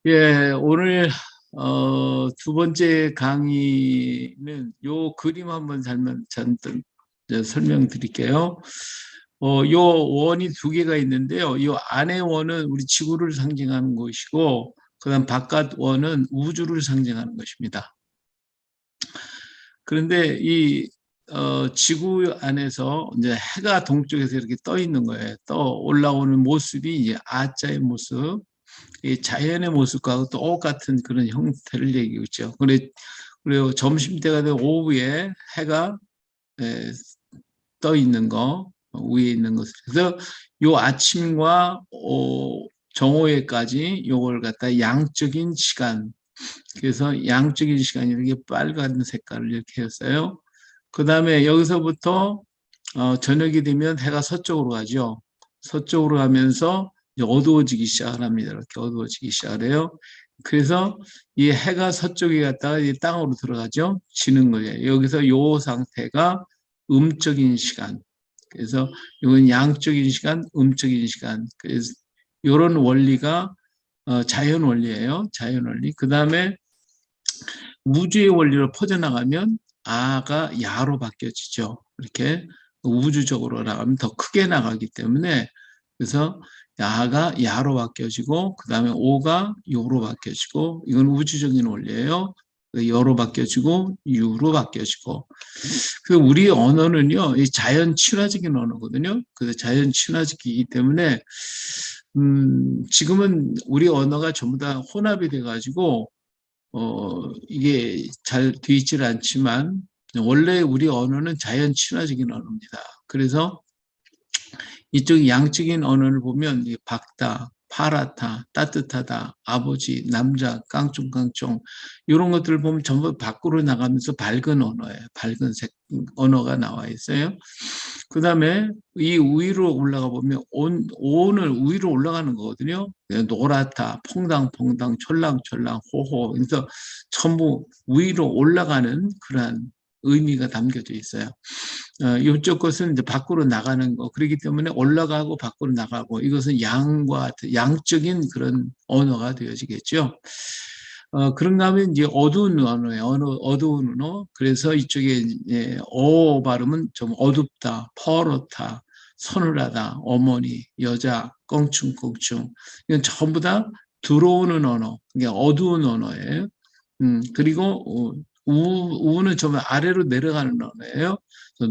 예, 오늘 두 번째 강의는 요 그림 한번 잠깐 설명드릴게요. 요 원이 두 개가 있는데요. 요 안의 원은 우리 지구를 상징하는 것이고, 그다음 바깥 원은 우주를 상징하는 것입니다. 그런데 이 지구 안에서 이제 해가 동쪽에서 이렇게 떠 있는 거예요. 떠 올라오는 모습이 이제 아자의 모습. 이 자연의 모습과 똑같은 그런 형태를 얘기하고 있죠. 그리고 점심때가 되면 오후에 해가 떠 있는 거, 위에 있는 것을. 그래서 요 아침과 정오에까지 요걸 갖다 양적인 시간. 그래서 양적인 시간이 이렇게 빨간 색깔을 이렇게 했어요. 그 다음에 여기서부터 저녁이 되면 해가 서쪽으로 가죠. 서쪽으로 가면서 이제 어두워지기 시작을 합니다. 이렇게 어두워지기 시작을 해요. 그래서 이 해가 서쪽에 갔다가 이 땅으로 들어가죠. 지는 거예요. 여기서 요 상태가 음적인 시간. 그래서 이건 양적인 시간, 음적인 시간. 그래서 이런 원리가 자연 원리예요. 자연 원리. 그 다음에 우주의 원리로 퍼져나가면 아가 야로 바뀌어지죠. 이렇게 우주적으로 나가면 더 크게 나가기 때문에 그래서 야가 야로 바뀌어지고 그 다음에 오가 요로 바뀌어지고 이건 우주적인 원리예요. 여로 바뀌어지고 유로 바뀌어지고 그 우리 언어는요 이 자연 친화적인 언어거든요. 그래서 자연 친화적이기 때문에 지금은 우리 언어가 전부 다 혼합이 돼가지고 이게 잘 돼 있지는 않지만 원래 우리 언어는 자연 친화적인 언어입니다. 그래서 이쪽 양적인 언어를 보면 밝다, 파랗다, 따뜻하다, 아버지, 남자, 깡총깡총 이런 것들을 보면 전부 밖으로 나가면서 밝은 언어예요. 밝은 색 언어가 나와 있어요. 그 다음에 이 위로 올라가 보면 온을 위로 올라가는 거거든요. 노랗다, 퐁당퐁당, 촐랑촐랑, 호호. 그래서 전부 위로 올라가는 그러한 의미가 담겨져 있어요. 이쪽 것은 이제 밖으로 나가는 거. 그렇기 때문에 올라가고 밖으로 나가고 이것은 양적인 그런 언어가 되어지겠죠. 그런가 하면 이제 어두운 언어예요. 어두운 언어. 그래서 이쪽에 이제 발음은 좀 어둡다, 퍼렇다, 서늘하다, 어머니, 여자, 껑충껑충. 이건 전부 다 들어오는 언어, 이게 어두운 언어예요. 그리고 우는 좀 아래로 내려가는 언어예요.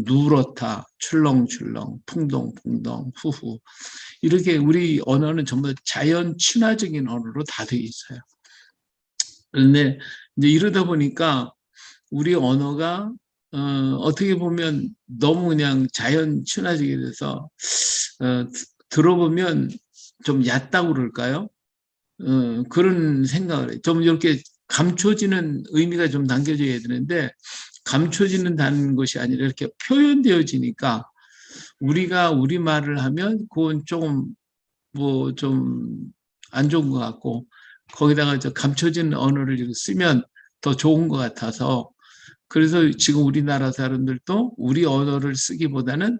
누렇다, 출렁출렁, 풍덩풍덩, 후후. 이렇게 우리 언어는 전부 자연 친화적인 언어로 다 되어 있어요. 그런데 이제 이러다 보니까 우리 언어가 어떻게 보면 너무 그냥 자연 친화적이 돼서 들어보면 좀 얕다고 그럴까요? 그런 생각을 해요. 좀 이렇게 감춰지는 의미가 좀 남겨져야 되는데 감춰지는다는 것이 아니라 이렇게 표현되어지니까 우리가 우리말을 하면 그건 조금 뭐 좀 안 좋은 것 같고 거기다가 저 감춰진 언어를 쓰면 더 좋은 것 같아서 그래서 지금 우리나라 사람들도 우리 언어를 쓰기보다는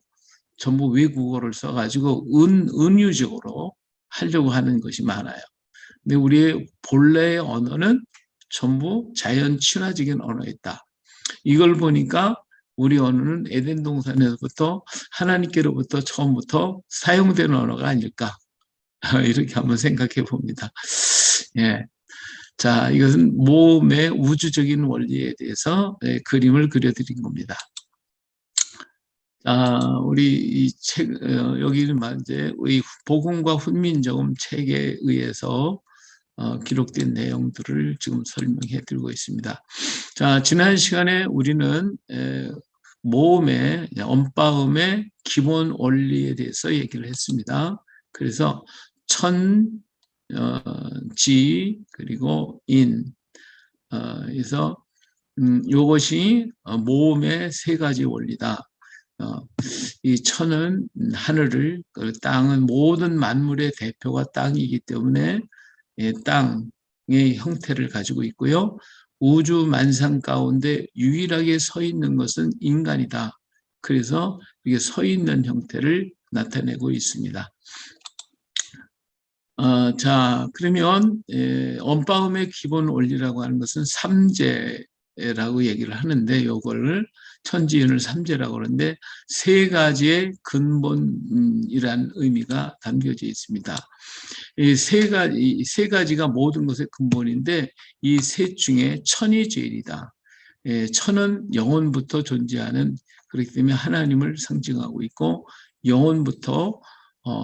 전부 외국어를 써가지고 은유적으로 하려고 하는 것이 많아요. 근데 우리의 본래의 언어는 전부 자연 친화적인 언어였다. 이걸 보니까 우리 언어는 에덴 동산에서부터 하나님께로부터 처음부터 사용된 언어가 아닐까 이렇게 한번 생각해 봅니다. 예. 자, 이것은 모험의 우주적인 원리에 대해서 그림을 그려드린 겁니다. 우리 이 책, 여기는 이제 복음과 훈민정음 책에 의해서 기록된 내용들을 지금 설명해 드리고 있습니다. 자, 지난 시간에 우리는 모음의, 언바음의 기본 원리에 대해서 얘기를 했습니다. 그래서 천, 지, 그리고 인, 그래서 이것이 모음의 세 가지 원리다. 이 천은 하늘을, 땅은 모든 만물의 대표가 땅이기 때문에 땅의 형태를 가지고 있고요. 우주 만상 가운데 유일하게 서 있는 것은 인간이다. 그래서 이게 서 있는 형태를 나타내고 있습니다. 자, 그러면 언빠음의 기본 원리라고 하는 것은 삼재라고 얘기를 하는데, 요거를 천지인을 삼재라고 하는데 세 가지의 근본이란 의미가 담겨져 있습니다. 이 세 가지가 모든 것의 근본인데 이 셋 중에 천이 제일이다. 천은 영원부터 존재하는, 그렇기 때문에 하나님을 상징하고 있고, 영원부터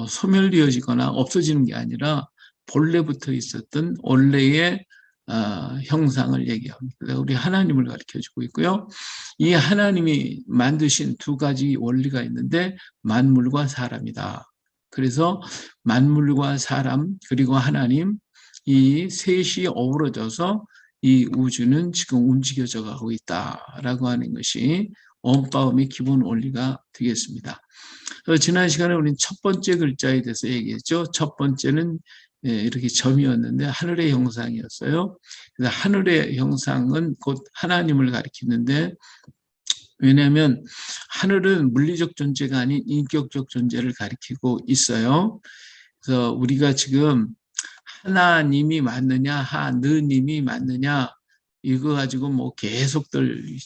소멸되어지거나 없어지는 게 아니라 본래부터 있었던 원래의 형상을 얘기합니다. 우리 하나님을 가르쳐주고 있고요. 이 하나님이 만드신 두 가지 원리가 있는데 만물과 사람이다. 그래서 만물과 사람 그리고 하나님, 이 셋이 어우러져서 이 우주는 지금 움직여져 가고 있다라고 하는 것이 언빠음의 기본 원리가 되겠습니다. 지난 시간에 우리는 첫 번째 글자에 대해서 얘기했죠. 첫 번째는 이렇게 점이었는데 하늘의 형상이었어요. 그래서 하늘의 형상은 곧 하나님을 가리키는데, 왜냐하면 하늘은 물리적 존재가 아닌 인격적 존재를 가리키고 있어요. 그래서 우리가 지금 하나님이 맞느냐, 하느님이 맞느냐, 이거 가지고 뭐 계속들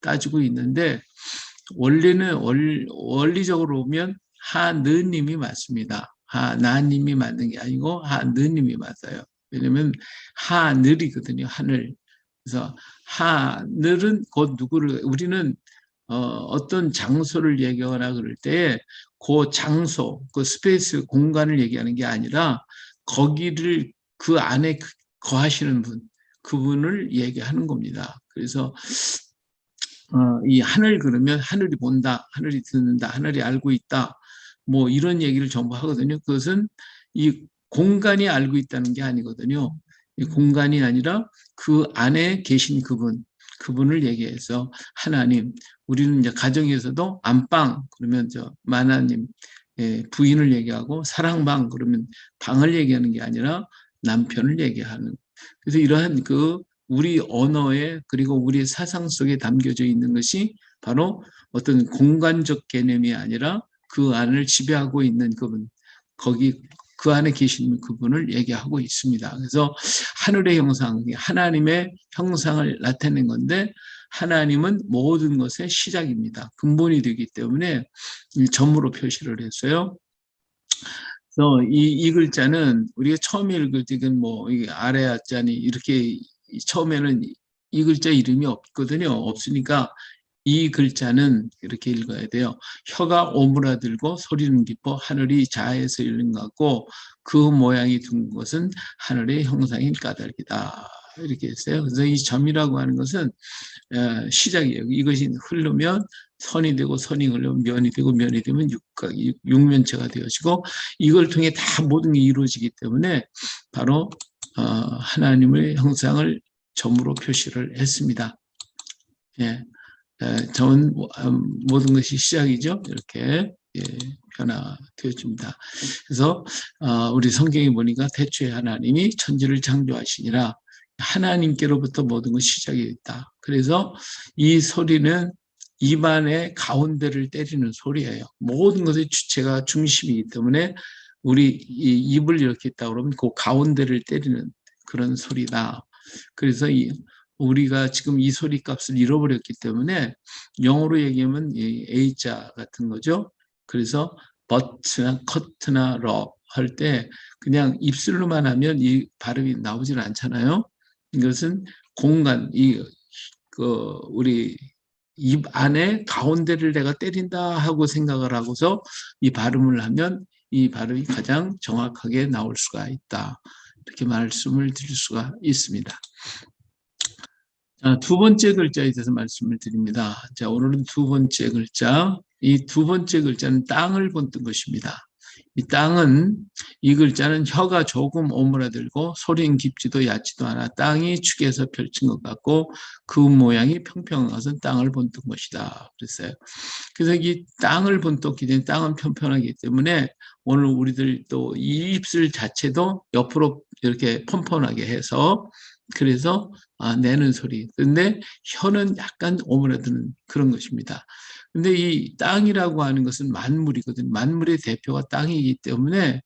따지고 있는데, 원리적으로 보면 하느님이 맞습니다. 하나님이 맞는 게 아니고 하느님이 맞아요. 왜냐면 하늘이거든요, 하늘. 그래서 하늘은 곧 누구를, 우리는 어떤 장소를 얘기하거나 그럴 때 그 장소, 그 스페이스, 공간을 얘기하는 게 아니라 거기를 그 안에 거하시는 분, 그분을 얘기하는 겁니다. 그래서 이 하늘 그러면 하늘이 본다, 하늘이 듣는다, 하늘이 알고 있다, 뭐 이런 얘기를 전부 하거든요. 그것은 이 공간이 알고 있다는 게 아니거든요. 이 공간이 아니라 그 안에 계신 그분, 그분을 얘기해서 하나님, 우리는 이제 가정에서도 안방 그러면 마나님, 부인을 얘기하고, 사랑방 그러면 방을 얘기하는 게 아니라 남편을 얘기하는. 그래서 이러한 우리 언어에 그리고 우리 사상 속에 담겨져 있는 것이 바로 어떤 공간적 개념이 아니라 그 안을 지배하고 있는 그분, 거기 그 안에 계시는 그분을 얘기하고 있습니다. 그래서 하늘의 형상, 하나님의 형상을 나타낸 건데, 하나님은 모든 것의 시작입니다. 근본이 되기 때문에 점으로 표시를 했어요. 그래서 이 글자는 우리가 처음에 읽을 때는 뭐 아래 아자니 이렇게 처음에는 이 글자 이름이 없거든요. 없으니까 이 글자는 이렇게 읽어야 돼요. 혀가 오므라들고 소리는 깊어 하늘이 자에서 열린 것 같고 그 모양이 둔 것은 하늘의 형상인 까닭이다. 이렇게 했어요. 그래서 이 점이라고 하는 것은 시작이에요. 이것이 흐르면 선이 되고 선이 흐르면 면이 되고 면이 되면 육면체가 되어지고, 이걸 통해 다 모든 게 이루어지기 때문에 바로 하나님의 형상을 점으로 표시를 했습니다. 예, 점은 모든 것이 시작이죠. 이렇게 변화되어집니다. 그래서 우리 성경에 보니까 태초에 하나님이 천지를 창조하시니라, 하나님께로부터 모든 것이 시작이 있다. 그래서 이 소리는 입안의 가운데를 때리는 소리예요. 모든 것의 주체가 중심이기 때문에 우리 입을 이렇게 했다 그러면 그 가운데를 때리는 그런 소리다. 그래서 우리가 지금 이 소리 값을 잃어버렸기 때문에 영어로 얘기하면 A자 같은 거죠. 그래서 but나 cut나 러 할 때 그냥 입술로만 하면 이 발음이 나오질 않잖아요. 이것은 공간, 우리 입 안에 가운데를 내가 때린다 하고 생각을 하고서 이 발음을 하면 이 발음이 가장 정확하게 나올 수가 있다. 이렇게 말씀을 드릴 수가 있습니다. 자, 두 번째 글자에 대해서 말씀을 드립니다. 자, 오늘은 두 번째 글자. 이 두 번째 글자는 땅을 본뜬 것입니다. 이 글자는 혀가 조금 오므라들고 소리는 깊지도 얕지도 않아 땅이 축에서 펼친 것 같고 그 모양이 평평한 것은 땅을 본뜬 것이다. 그랬어요. 그래서 이 땅을 본떴기 때문에 땅은 평평하기 때문에 오늘 우리들 또 이 입술 자체도 옆으로 이렇게 펀펀하게 해서 그래서 내는 소리. 근데 혀는 약간 오므라드는 그런 것입니다. 근데 이 땅이라고 하는 것은 만물이거든요. 만물의 대표가 땅이기 때문에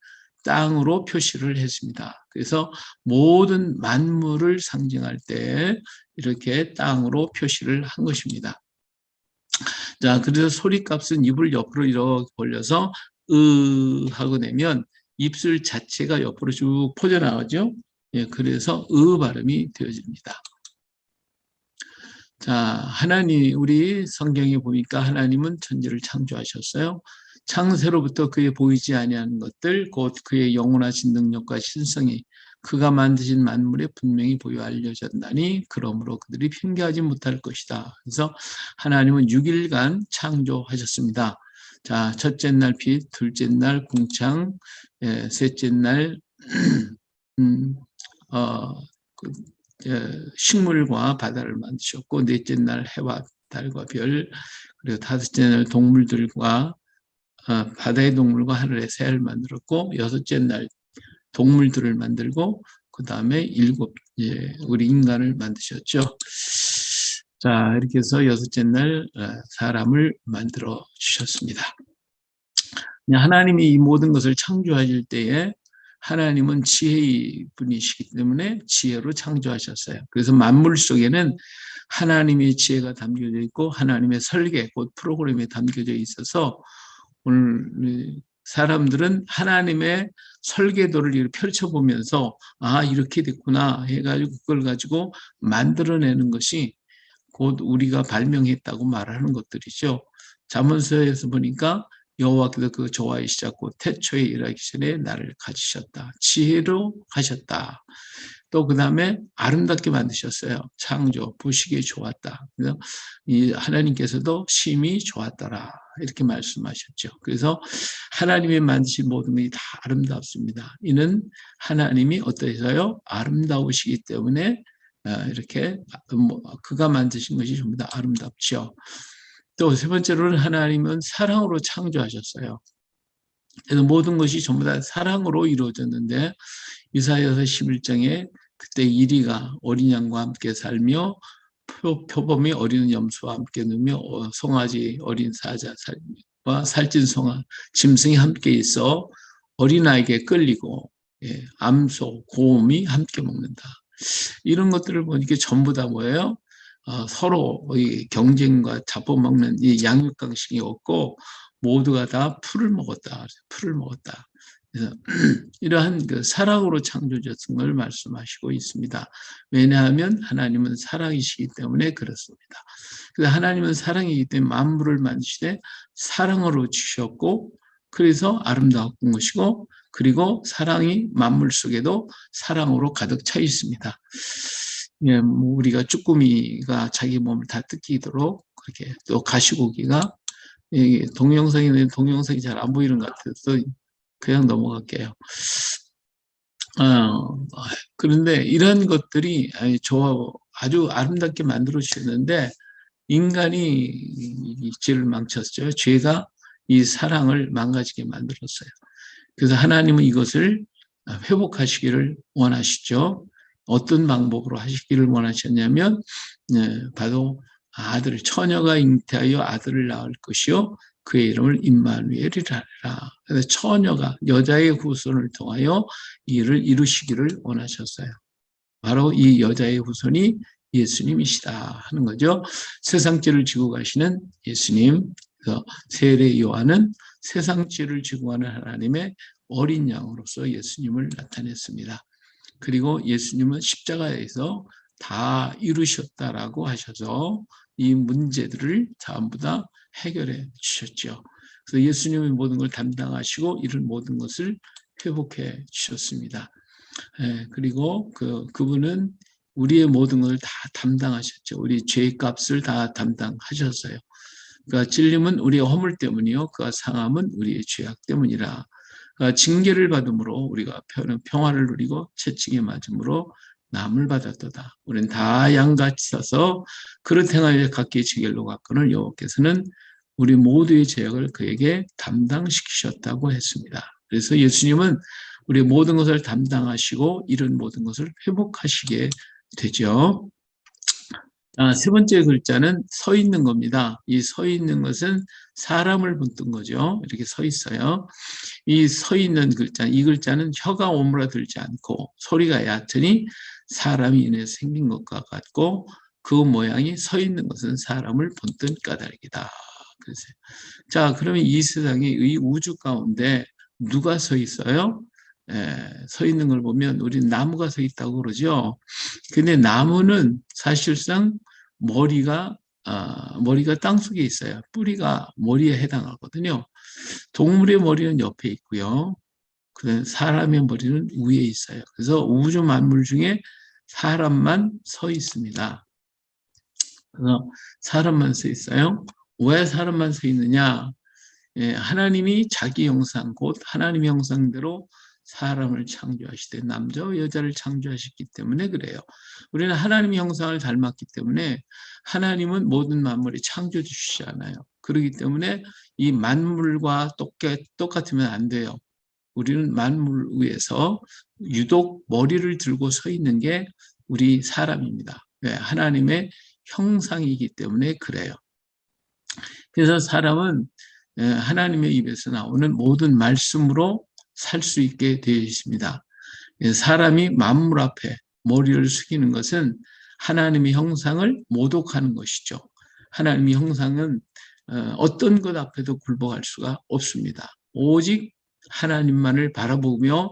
땅으로 표시를 했습니다. 그래서 모든 만물을 상징할 때 이렇게 땅으로 표시를 한 것입니다. 자, 그래서 소리값은 입을 옆으로 이렇게 벌려서 하고 내면 입술 자체가 옆으로 쭉 퍼져나가죠. 예, 그래서 발음이 되어집니다. 자, 하나님, 우리 성경에 보니까 하나님은 천지를 창조하셨어요. 창세로부터 그의 보이지 아니하는 것들, 곧 그의 영원하신 능력과 신성이 그가 만드신 만물에 분명히 보여 알려졌나니 그러므로 그들이 핑계하지 못할 것이다. 그래서 하나님은 6일간 창조하셨습니다. 자, 첫째 날 빛, 둘째 날 궁창, 셋째 날 그, 식물과 바다를 만드셨고, 넷째 날 해와 달과 별, 그리고 다섯째 날 동물들과 바다의 동물과 하늘의 새를 만들었고, 여섯째 날 동물들을 만들고, 그 다음에 우리 인간을 만드셨죠. 자, 이렇게 해서 여섯째 날 사람을 만들어 주셨습니다. 하나님이 이 모든 것을 창조하실 때에 하나님은 지혜의 분이시기 때문에 지혜로 창조하셨어요. 그래서 만물 속에는 하나님의 지혜가 담겨져 있고 하나님의 설계, 곧 프로그램에 담겨져 있어서 오늘 사람들은 하나님의 설계도를 이렇게 펼쳐보면서 아, 이렇게 됐구나 해가지고 그걸 가지고 만들어내는 것이 곧 우리가 발명했다고 말하는 것들이죠. 잠언서에서 보니까 여호와께서 그 조화의 시작 곧 태초에 일하기 전에 나를 가지셨다. 지혜로 하셨다. 또 그 다음에 아름답게 만드셨어요. 창조, 보시기에 좋았다. 그래서 이 하나님께서도 심히 좋았더라. 이렇게 말씀하셨죠. 그래서 하나님이 만드신 모든 것이 다 아름답습니다. 이는 하나님이 어떠해서요? 아름다우시기 때문에 이렇게 그가 만드신 것이 전부 다 아름답죠. 또 세 번째로는 하나님은 사랑으로 창조하셨어요. 그래서 모든 것이 전부 다 사랑으로 이루어졌는데 이사야서 11장에 그때 이리가 어린 양과 함께 살며 표범이 어린 염소와 함께 누며 송아지 어린 사자와 살찐 송아 짐승이 함께 있어 어린아이에게 끌리고 암소 곰이 함께 먹는다. 이런 것들을 보니까 전부 다 뭐예요? 서로 경쟁과 잡아먹는 이 양육강식이 없고 모두가 다 풀을 먹었다. 풀을 먹었다. 그래서 이러한 그 사랑으로 창조되었던 걸 말씀하시고 있습니다. 왜냐하면 하나님은 사랑이시기 때문에 그렇습니다. 그래서 하나님은 사랑이기 때문에 만물을 만드시되 사랑으로 주셨고 그래서 아름다운 것이고 그리고 사랑이 만물 속에도 사랑으로 가득 차 있습니다. 예, 뭐 우리가 쭈꾸미가 자기 몸을 다 뜯기도록 그렇게 또 가시고기가 동영상이 잘 안 보이는 것 같아서 그냥 넘어갈게요. 그런데 이런 것들이 아주 아름답게 만들어 주셨는데 인간이 죄를 망쳤죠. 죄가 이 사랑을 망가지게 만들었어요. 그래서 하나님은 이것을 회복하시기를 원하시죠. 어떤 방법으로 하시기를 원하셨냐면 바로 처녀가 잉태하여 아들을 낳을 것이요 그의 이름을 임마누엘이라 하라. 그래서 처녀가 여자의 후손을 통하여 이를 이루시기를 원하셨어요. 바로 이 여자의 후손이 예수님이시다 하는 거죠. 세상 죄를 지고 가시는 예수님. 그래서 세례 요한은 세상 죄를 지고 가는 하나님의 어린 양으로서 예수님을 나타냈습니다. 그리고 예수님은 십자가에서 다 이루셨다라고 하셔서 이 문제들을 전부 다 해결해 주셨죠. 그래서 예수님이 모든 걸 담당하시고 이런 모든 것을 회복해 주셨습니다. 그리고 그분은 우리의 모든 걸 다 담당하셨죠. 우리 죄값을 다 담당하셨어요. 그러니까 찔림은 우리의 허물 때문이요. 그가 상함은 우리의 죄악 때문이라. 그러니까 징계를 받음으로 우리가 평화를 누리고 채찍에 맞음으로 남을 받았도다. 우리는 다 양같이 서서 그릇 행하여 각기 지겔로 갔거늘 여호와께서는 우리 모두의 죄악을 그에게 담당시키셨다고 했습니다. 그래서 예수님은 우리 모든 것을 담당하시고 이런 모든 것을 회복하시게 되죠. 세 번째 글자는 서 있는 겁니다. 이 서 있는 것은 사람을 붙든 거죠. 이렇게 서 있어요. 이 서 있는 글자, 이 글자는 혀가 오므라들지 않고 소리가 얕으니 사람이 인해서 생긴 것과 같고 그 모양이 서 있는 것은 사람을 본뜬 까닭이다. 그래서 자, 그러면 이 세상에 이 우주 가운데 누가 서 있어요? 서 있는 걸 보면 우리 나무가 서 있다고 그러죠. 근데 나무는 사실상 머리가 머리가 땅속에 있어요. 뿌리가 머리에 해당하거든요. 동물의 머리는 옆에 있고요. 그다음 사람의 머리는 위에 있어요. 그래서 우주 만물 중에 사람만 서 있습니다. 그래서 사람만 서 있어요. 왜 사람만 서 있느냐? 하나님이 자기 형상, 곧 하나님 형상대로 사람을 창조하시되 남자와 여자를 창조하셨기 때문에 그래요. 우리는 하나님 형상을 닮았기 때문에 하나님은 모든 만물이 창조해 주시지 않아요. 그렇기 때문에 이 만물과 똑같으면 안 돼요. 우리는 만물 위에서 유독 머리를 들고 서 있는 게 우리 사람입니다. 하나님의 형상이기 때문에 그래요. 그래서 사람은 하나님의 입에서 나오는 모든 말씀으로 살 수 있게 되어 있습니다. 사람이 만물 앞에 머리를 숙이는 것은 하나님의 형상을 모독하는 것이죠. 하나님의 형상은 어떤 것 앞에도 굴복할 수가 없습니다. 오직 하나님만을 바라보며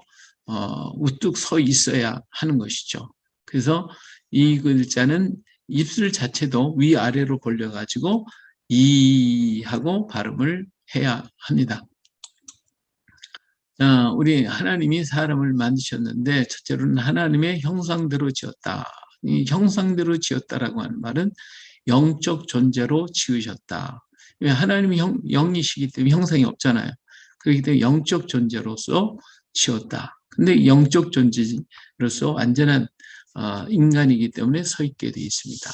우뚝 서 있어야 하는 것이죠. 그래서 이 글자는 입술 자체도 위아래로 벌려가지고 이 하고 발음을 해야 합니다. 우리 하나님이 사람을 만드셨는데 첫째로는 하나님의 형상대로 지었다. 이 형상대로 지었다라고 하는 말은 영적 존재로 지으셨다. 하나님이 영이시기 때문에 형상이 없잖아요. 그렇기 때문에 영적 존재로서 지었다. 근데 영적 존재로서 완전한 인간이기 때문에 서 있게 되어 있습니다.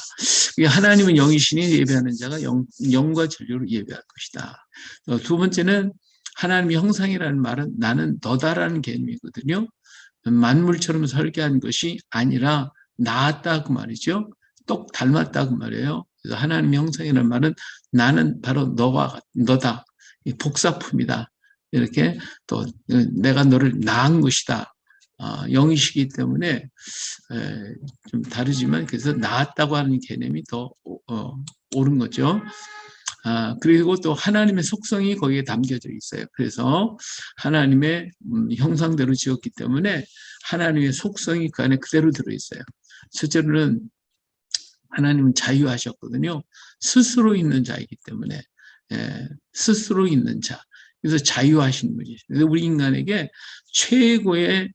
하나님은 영이시니 예배하는 자가 영과 진리로 예배할 것이다. 두 번째는 하나님의 형상이라는 말은 나는 너다라는 개념이거든요. 만물처럼 설계한 것이 아니라 나았다 그 말이죠. 똑 닮았다 그 말이에요. 그래서 하나님의 형상이라는 말은 나는 바로 너다. 복사품이다. 이렇게 또 내가 너를 낳은 것이다. 영이시기 때문에 좀 다르지만 그래서 낳았다고 하는 개념이 더 옳은 거죠. 그리고 또 하나님의 속성이 거기에 담겨져 있어요. 그래서 하나님의 형상대로 지었기 때문에 하나님의 속성이 그 안에 그대로 들어있어요. 첫째로는 하나님은 자유하셨거든요. 스스로 있는 자이기 때문에 스스로 있는 자. 그래서 자유하신 분이죠. 그래서 우리 인간에게 최고의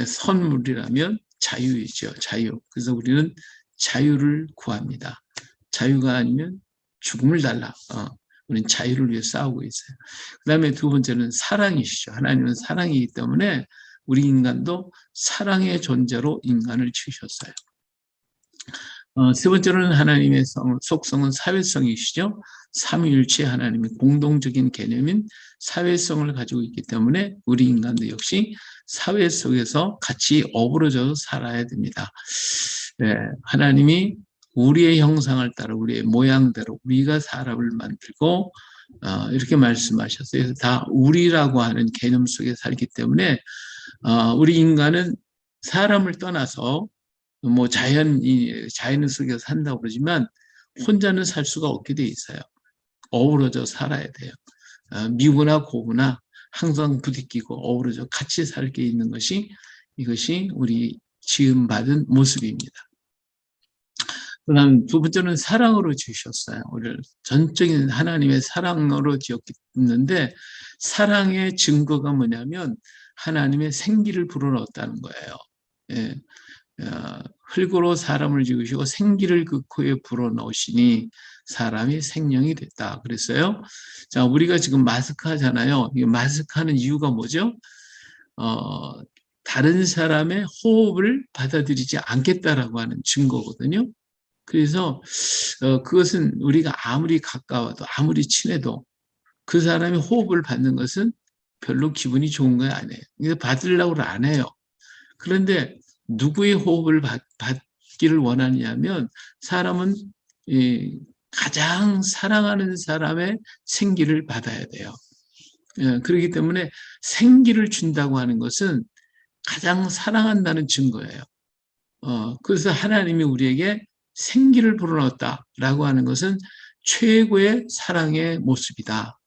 선물이라면 자유이죠. 자유. 그래서 우리는 자유를 구합니다. 자유가 아니면 죽음을 달라. 우리는 자유를 위해 싸우고 있어요. 그 다음에 두 번째는 사랑이시죠. 하나님은 사랑이기 때문에 우리 인간도 사랑의 존재로 인간을 지으셨어요. 세 번째로는 하나님의 속성은 사회성이시죠. 삼위일체 하나님의 공동적인 개념인 사회성을 가지고 있기 때문에 우리 인간도 역시 사회 속에서 같이 어우러져 살아야 됩니다. 하나님이 우리의 형상을 따라 우리의 모양대로 우리가 사람을 만들고 이렇게 말씀하셨어요. 그래서 다 우리라고 하는 개념 속에 살기 때문에 우리 인간은 사람을 떠나서 뭐 자연 속에서 산다고 그러지만 혼자는 살 수가 없게 돼 있어요. 어우러져 살아야 돼요. 미구나 고구나 항상 부딪히고 어우러져 같이 살게 있는 것이 이것이 우리 지음받은 모습입니다. 그다음 두 번째는 사랑으로 지으셨어요. 우리를 전적인 하나님의 사랑으로 지었는데 사랑의 증거가 뭐냐면 하나님의 생기를 불어넣었다는 거예요. 흙으로 사람을 지으시고 생기를 그 코에 불어넣으시니 사람이 생명이 됐다 그랬어요. 자, 우리가 지금 마스크 하잖아요. 이 마스크 하는 이유가 뭐죠? 다른 사람의 호흡을 받아들이지 않겠다라고 하는 증거거든요. 그래서 그것은 우리가 아무리 가까워도 아무리 친해도 그 사람의 호흡을 받는 것은 별로 기분이 좋은 거 아니에요. 그래서 받으려고 안 해요. 그런데 누구의 호흡을 받기를 원하냐면 사람은 이 가장 사랑하는 사람의 생기를 받아야 돼요. 그렇기 때문에 생기를 준다고 하는 것은 가장 사랑한다는 증거예요. 그래서 하나님이 우리에게 생기를 불어넣었다라고 하는 것은 최고의 사랑의 모습이다.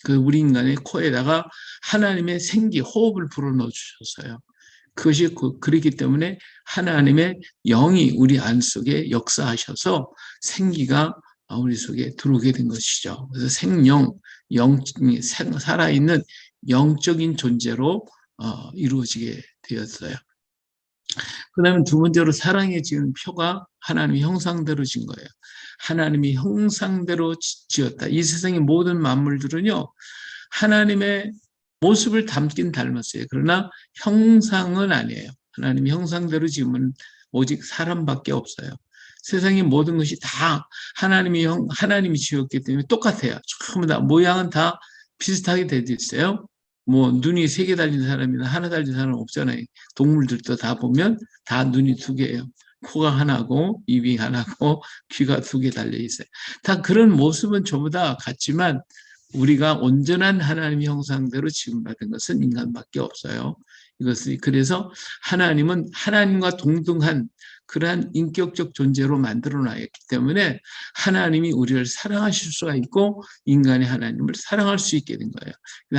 그 우리 인간의 코에다가 하나님의 생기, 호흡을 불어넣어 주셨어요. 그것이 그렇기 때문에 하나님의 영이 우리 안 속에 역사하셔서 생기가 우리 속에 들어오게 된 것이죠. 그래서 생영, 살아있는 영적인 존재로 이루어지게 되었어요. 그 다음에 두 번째로 사랑의 지은 표가 하나님의 형상대로 진 거예요. 하나님이 형상대로 지었다. 이 세상의 모든 만물들은요, 하나님의 모습을 담긴 닮았어요. 그러나 형상은 아니에요. 하나님이 형상대로 지으면 오직 사람밖에 없어요. 세상의 모든 것이 다 하나님이 지었기 때문에 똑같아요. 전부 다 모양은 다 비슷하게 되어 있어요. 뭐 눈이 3개 달린 사람이나 하나 달린 사람 없잖아요. 동물들도 다 보면 다 눈이 2개예요. 코가 하나고 입이 하나고 귀가 2개 달려 있어요. 다 그런 모습은 전부 다 같지만 우리가 온전한 하나님의 형상대로 지음받은 것은 인간밖에 없어요. 이것이 그래서 하나님은 하나님과 동등한 그러한 인격적 존재로 만들어 놨기 때문에 하나님이 우리를 사랑하실 수가 있고 인간이 하나님을 사랑할 수 있게 된 거예요.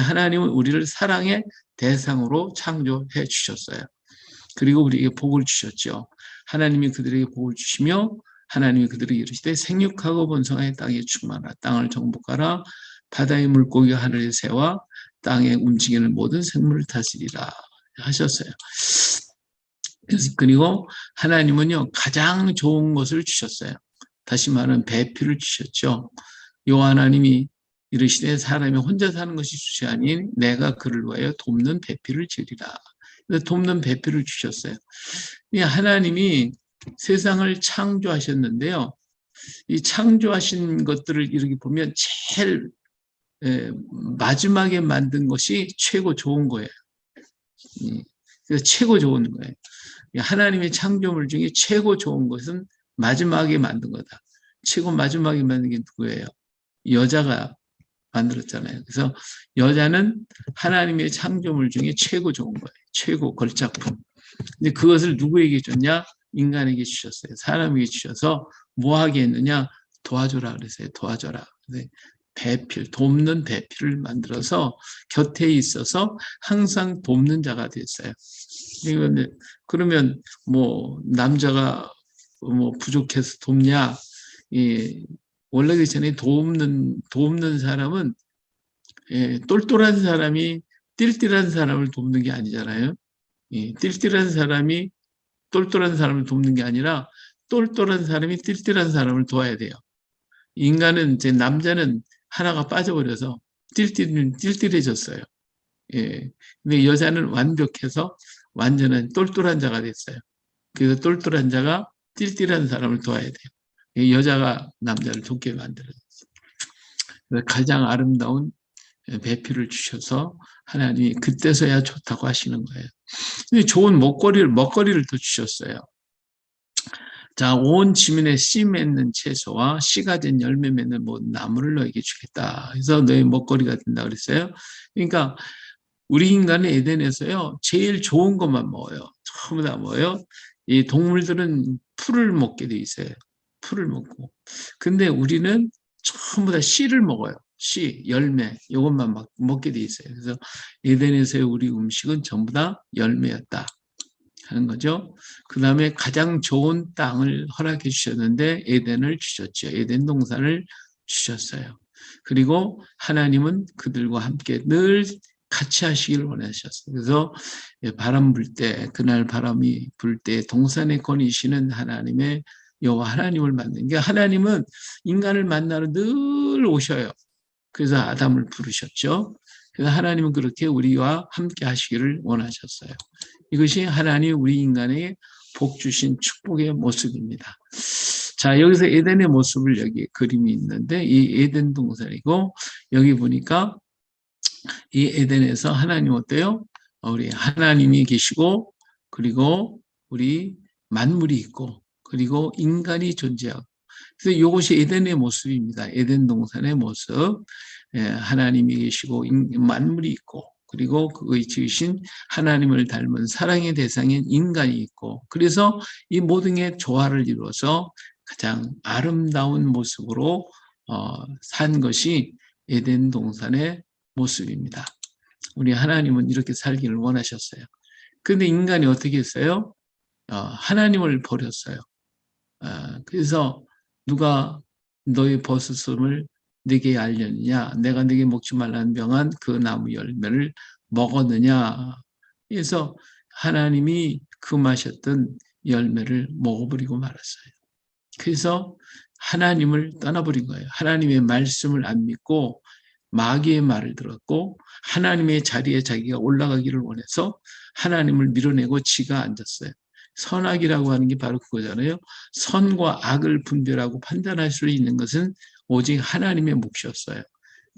하나님은 우리를 사랑의 대상으로 창조해 주셨어요. 그리고 우리에게 복을 주셨죠. 하나님이 그들에게 복을 주시며 하나님이 그들에게 이르시되 생육하고 번성하여 땅에 충만하라. 땅을 정복하라. 바다의 물고기와 하늘의 새와 땅에 움직이는 모든 생물을 다스리라 하셨어요. 그리고 하나님은요, 가장 좋은 것을 주셨어요. 다시 말하면 배필을 주셨죠. 여호와 하나님이 이르시되 사람이 혼자 사는 것이 주시 아닌 내가 그를 위하여 돕는 배필을 지으리라. 돕는 배필을 주셨어요. 하나님이 세상을 창조하셨는데요. 이 창조하신 것들을 이렇게 보면 제일 마지막에 만든 것이 최고 좋은 거예요. 그래서 최고 좋은 거예요. 하나님의 창조물 중에 최고 좋은 것은 마지막에 만든 거다. 최고 마지막에 만든 게 누구예요? 여자가 만들었잖아요. 그래서 여자는 하나님의 창조물 중에 최고 좋은 거예요. 최고 걸작품. 근데 그것을 누구에게 줬냐? 인간에게 주셨어요. 사람에게 주셔서 뭐 하게 했느냐? 도와줘라 그랬어요. 도와줘라. 배필, 돕는 배필을 만들어서 곁에 있어서 항상 돕는 자가 됐어요. 그러면 뭐 남자가 뭐 부족해서 돕냐? 원래 그 전에 돕는 사람은 똘똘한 사람이 띨띨한 사람을 돕는 게 아니잖아요. 띨띨한 사람이 똘똘한 사람을 돕는 게 아니라 똘똘한 사람이 띨띨한 사람을 도와야 돼요. 인간은 이제 남자는 하나가 빠져버려서 띨띨해졌어요. 근데 여자는 완벽해서 완전한 똘똘한 자가 됐어요. 그래서 똘똘한 자가 띨띨한 사람을 도와야 돼요. 여자가 남자를 돕게 만들어요. 가장 아름다운 배필을 주셔서 하나님이 그때서야 좋다고 하시는 거예요. 근데 좋은 먹거리를 또 주셨어요. 자, 온 지면에 씨 맺는 채소와 씨가 된 열매 맺는 모든 나무를 너에게 주겠다. 그래서 너의 먹거리가 된다 그랬어요. 그러니까 우리 인간은 에덴에서요, 제일 좋은 것만 먹어요. 전부 다 먹어요. 이 동물들은 풀을 먹게 돼 있어요. 풀을 먹고. 근데 우리는 전부 다 씨를 먹어요. 씨, 열매, 이것만 먹게 돼 있어요. 그래서 에덴에서의 우리 음식은 전부 다 열매였다 하는 거죠. 그 다음에 가장 좋은 땅을 허락해 주셨는데 에덴을 주셨죠. 에덴 동산을 주셨어요. 그리고 하나님은 그들과 함께 늘 같이 하시기를 원하셨어요. 그래서 바람 불 때, 그날 바람이 불 때 동산에 거니시는 하나님의 여호와 하나님을 만든 게, 하나님은 인간을 만나러 늘 오셔요. 그래서 아담을 부르셨죠. 그래서 하나님은 그렇게 우리와 함께 하시기를 원하셨어요. 이것이 하나님 우리 인간에게 복 주신 축복의 모습입니다. 자, 여기서 에덴의 모습을 여기 그림이 있는데, 이 에덴 동산이고, 여기 보니까 이 에덴에서 하나님 어때요? 우리 하나님이 계시고, 그리고 우리 만물이 있고, 그리고 인간이 존재하고, 그래서 이것이 에덴의 모습입니다. 에덴 동산의 모습. 하나님이 계시고 만물이 있고 그리고 그의 지으신 하나님을 닮은 사랑의 대상인 인간이 있고 그래서 이 모든 게 조화를 이루어서 가장 아름다운 모습으로 산 것이 에덴 동산의 모습입니다. 우리 하나님은 이렇게 살기를 원하셨어요. 그런데 인간이 어떻게 했어요? 하나님을 버렸어요. 그래서 누가 너의 벗었음을 네게 알렸느냐? 내가 네게 먹지 말라는 명한 그 나무 열매를 먹었느냐? 그래서 하나님이 금하셨던 열매를 먹어버리고 말았어요. 그래서 하나님을 떠나버린 거예요. 하나님의 말씀을 안 믿고 마귀의 말을 들었고 하나님의 자리에 자기가 올라가기를 원해서 하나님을 밀어내고 지가 앉았어요. 선악이라고 하는 게 바로 그거잖아요. 선과 악을 분별하고 판단할 수 있는 것은 오직 하나님의 몫이었어요.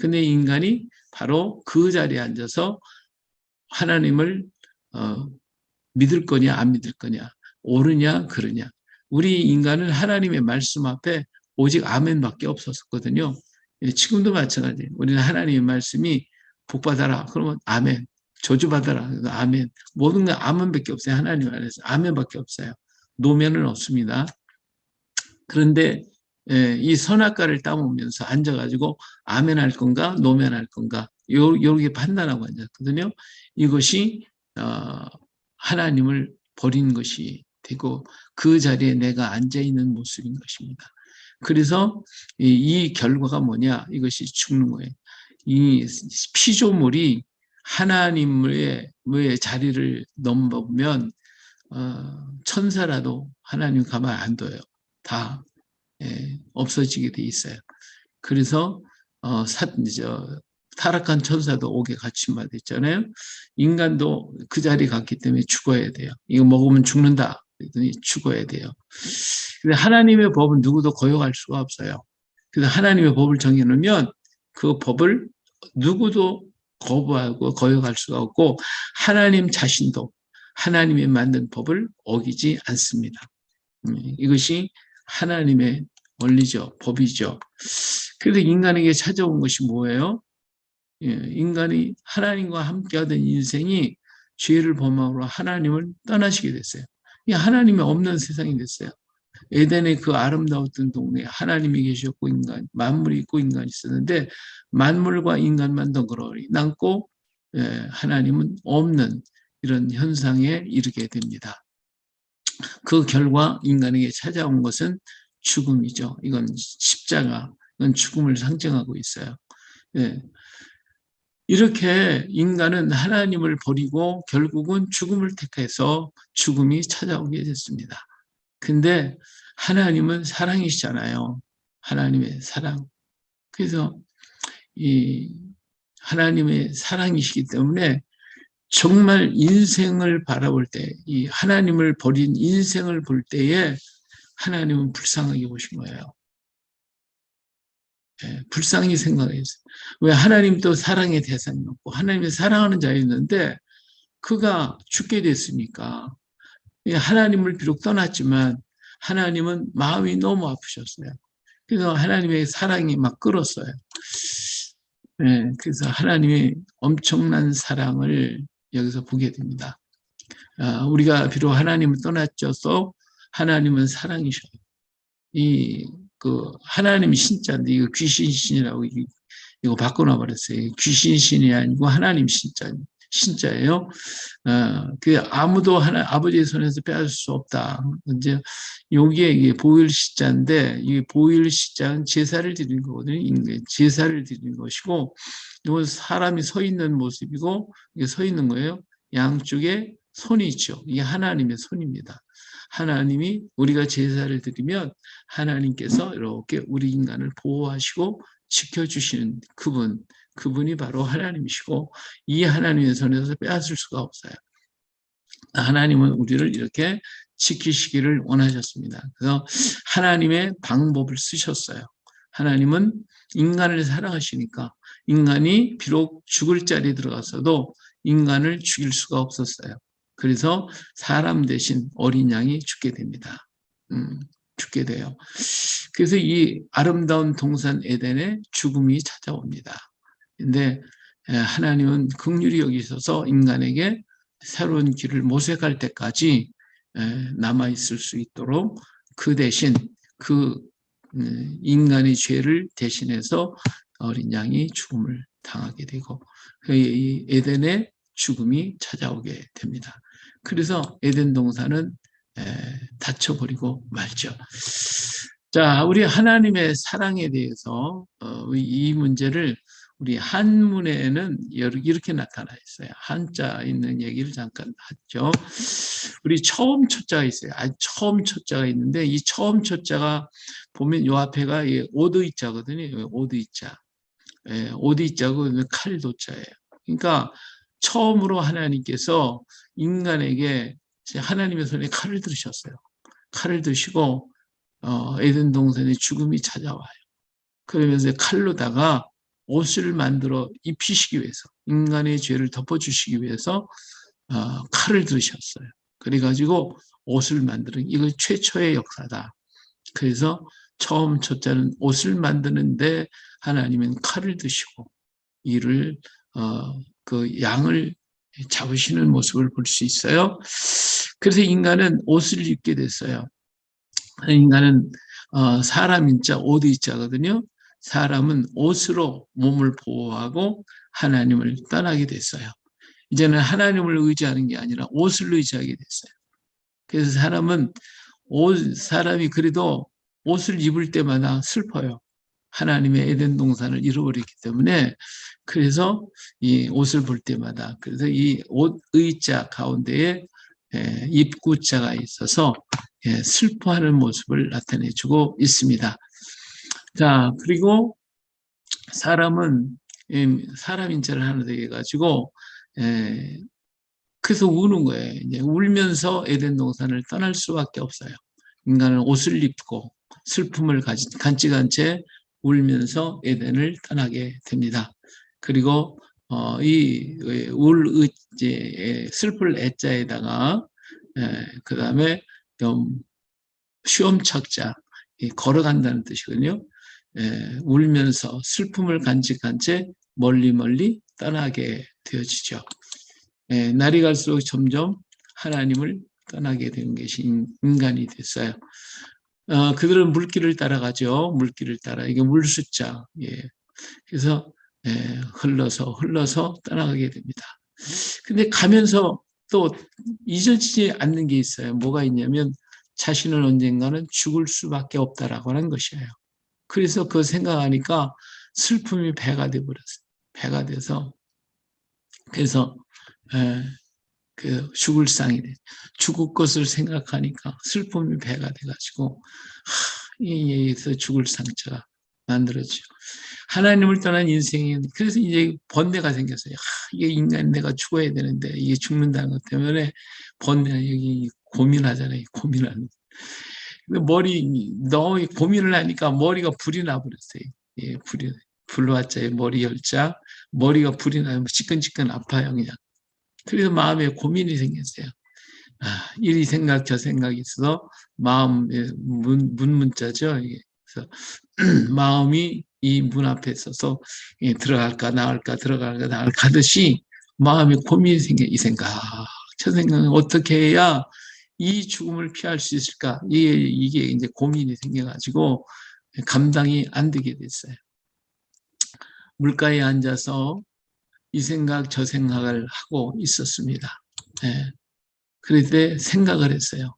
근데 인간이 바로 그 자리에 앉아서 하나님을 믿을 거냐 안 믿을 거냐, 옳으냐 그르냐. 우리 인간은 하나님의 말씀 앞에 오직 아멘밖에 없었거든요. 지금도 마찬가지예요. 우리는 하나님의 말씀이 복받아라 그러면 아멘, 저주받아라 아멘, 모든 건 아멘밖에 없어요. 하나님 안에서 아멘밖에 없어요. 노면은 없습니다. 그런데 이 선악과를 따먹으면서 앉아가지고 아멘 할 건가 노면 할 건가 요렇게 판단하고 앉았거든요. 이것이 하나님을 버린 것이 되고 그 자리에 내가 앉아있는 모습인 것입니다. 그래서 이 결과가 뭐냐? 이것이 죽는 거예요. 이 피조물이 하나님의 자리를 넘보면 천사라도 하나님 가만 안 둬요. 다 없어지게 돼 있어요. 그래서 타락한 천사도 옥에 갇힘받았잖아요. 인간도 그 자리에 갔기 때문에 죽어야 돼요. 이거 먹으면 죽는다. 그랬더니 죽어야 돼요. 근데 하나님의 법은 누구도 거역할 수가 없어요. 그래서 하나님의 법을 정해놓으면 그 법을 누구도 거부하고 거역할 수가 없고 하나님 자신도 하나님이 만든 법을 어기지 않습니다. 이것이 하나님의 원리죠. 법이죠. 그래서 인간에게 찾아온 것이 뭐예요? 인간이 하나님과 함께하던 인생이 죄를 범함으로 하나님을 떠나시게 됐어요. 하나님이 없는 세상이 됐어요. 에덴의 그 아름다웠던 동네에 하나님이 계셨고 인간, 만물이 있고 인간이 있었는데 만물과 인간만 덩그러니 남고 하나님은 없는 이런 현상에 이르게 됩니다. 그 결과 인간에게 찾아온 것은 죽음이죠. 이건 십자가, 이건 죽음을 상징하고 있어요. 이렇게 인간은 하나님을 버리고 결국은 죽음을 택해서 죽음이 찾아오게 됐습니다. 근데 하나님은 사랑이시잖아요. 하나님의 사랑. 그래서 이 하나님의 사랑이시기 때문에 정말 인생을 바라볼 때, 이 하나님을 버린 인생을 볼 때에 하나님은 불쌍하게 보신 거예요. 불쌍히 생각했어요. 왜 하나님도 사랑의 대상이었고 하나님의 사랑하는 자였는데 그가 죽게 됐으니까 하나님을 비록 떠났지만 하나님은 마음이 너무 아프셨어요. 그래서 하나님의 사랑이 막 끓었어요. 그래서 하나님의 엄청난 사랑을 여기서 보게 됩니다. 우리가 비록 하나님을 떠났죠. 하나님은 사랑이셔요. 하나님이 신자인데 이거 귀신신이라고 이거 바꿔놔 버렸어요. 귀신신이 아니고 하나님 신자예요. 그 아무도 아버지의 손에서 빼앗을 수 없다. 이제 이게 보혈십자인데 이 보혈십자는 제사를 드리는 거거든요. 제사를 드리는 것이고 이건 사람이 서 있는 모습이고 이게 서 있는 거예요. 양쪽에 손이 있죠. 이게 하나님의 손입니다. 하나님이 우리가 제사를 드리면 하나님께서 이렇게 우리 인간을 보호하시고 지켜주시는 그분이 바로 하나님이시고 이 하나님의 손에서 빼앗을 수가 없어요. 하나님은 우리를 이렇게 지키시기를 원하셨습니다. 그래서 하나님의 방법을 쓰셨어요. 하나님은 인간을 사랑하시니까 인간이 비록 죽을 자리에 들어갔어도 인간을 죽일 수가 없었어요. 그래서 사람 대신 어린 양이 죽게 됩니다. 죽게 돼요. 그래서 이 아름다운 동산 에덴에 죽음이 찾아옵니다. 근데 하나님은 긍휼히 여기셔서 인간에게 새로운 길을 모색할 때까지 남아 있을 수 있도록 그 대신 그 인간의 죄를 대신해서 어린 양이 죽음을 당하게 되고 이 에덴에 죽음이 찾아오게 됩니다. 그래서 에덴 동산은 닫혀버리고 말죠. 자, 우리 하나님의 사랑에 대해서 이 문제를 우리 한문에는 이렇게 나타나 있어요. 한자 있는 얘기를 잠깐 하죠. 우리 처음 초자가 있어요. 처음 초자가 있는데 이 처음 초자가 보면 요 앞에가 오드이자거든요. 오드이자. 오드이자고 칼도자예요. 그러니까 처음으로 하나님께서 인간에게 하나님의 손에 칼을 들으셨어요. 칼을 드시고 에덴 동산에 죽음이 찾아와요. 그러면서 칼로다가 옷을 만들어 입히시기 위해서 인간의 죄를 덮어주시기 위해서 칼을 들으셨어요. 그래가지고 옷을 만드는 이거 최초의 역사다. 그래서 처음 첫째는 옷을 만드는데 하나님은 칼을 드시고 이를 그 양을 잡으시는 모습을 볼 수 있어요. 그래서 인간은 옷을 입게 됐어요. 인간은 사람인자 오드이자거든요. 사람은 옷으로 몸을 보호하고 하나님을 떠나게 됐어요. 이제는 하나님을 의지하는 게 아니라 옷을 의지하게 됐어요. 그래서 사람이 그래도 옷을 입을 때마다 슬퍼요. 하나님의 에덴 동산을 잃어버렸기 때문에 그래서 이 옷을 볼 때마다 그래서 이 옷 의자 가운데에 입구자가 있어서 슬퍼하는 모습을 나타내주고 있습니다. 자, 그리고 사람은 사람 인자를 하나 되게 해가지고 그래서 우는 거예요. 이제 울면서 에덴 동산을 떠날 수밖에 없어요. 인간은 옷을 입고 슬픔을 간직한 채 울면서 에덴을 떠나게 됩니다. 그리고 슬플 애자에다가 그 다음에 시험착자 걸어간다는 뜻이거든요. 울면서 슬픔을 간직한 채 멀리 떠나게 되어지죠. 날이 갈수록 점점 하나님을 떠나게 되는 것이 인간이 됐어요. 그들은 물길을 따라가죠. 물길을 따라 이게 물숫자. 그래서 흘러서 떠나가게 됩니다. 근데 가면서 또 잊어지지 않는 게 있어요. 뭐가 있냐면 자신은 언젠가는 죽을 수밖에 없다라고 하는 것이에요. 그래서 그 생각하니까 슬픔이 배가 돼버렸어요. 배가 돼서 그래서 그 죽을 상이 돼. 죽을 것을 생각하니까 슬픔이 배가 돼가지고 여기서 죽을 상처가 만들어지고 하나님을 떠난 인생이 그래서 이제 번뇌가 생겼어요. 이게 인간 내가 죽어야 되는데 이게 죽는다는 것 때문에 번뇌가 여기 고민하잖아요. 고민하는. 너무 고민을 하니까 머리가 불이 나버렸어요. 불화자의 머리 열자 머리가 불이 나면 지끈지끈 아파요 그냥. 그래서 마음에 고민이 생겼어요. 이리 생각 저 생각이 있어서 마음의 문자죠. 그래서 마음이 이 문 앞에 있어서 들어갈까 나갈까 들어갈까 나갈까 하듯이 마음에 고민이 생겨. 이 생각 저 생각은 어떻게 해야 이 죽음을 피할 수 있을까? 이게 이제 고민이 생겨가지고 감당이 안 되게 됐어요. 물가에 앉아서 이 생각 저 생각을 하고 있었습니다. 그럴 때 생각을 했어요.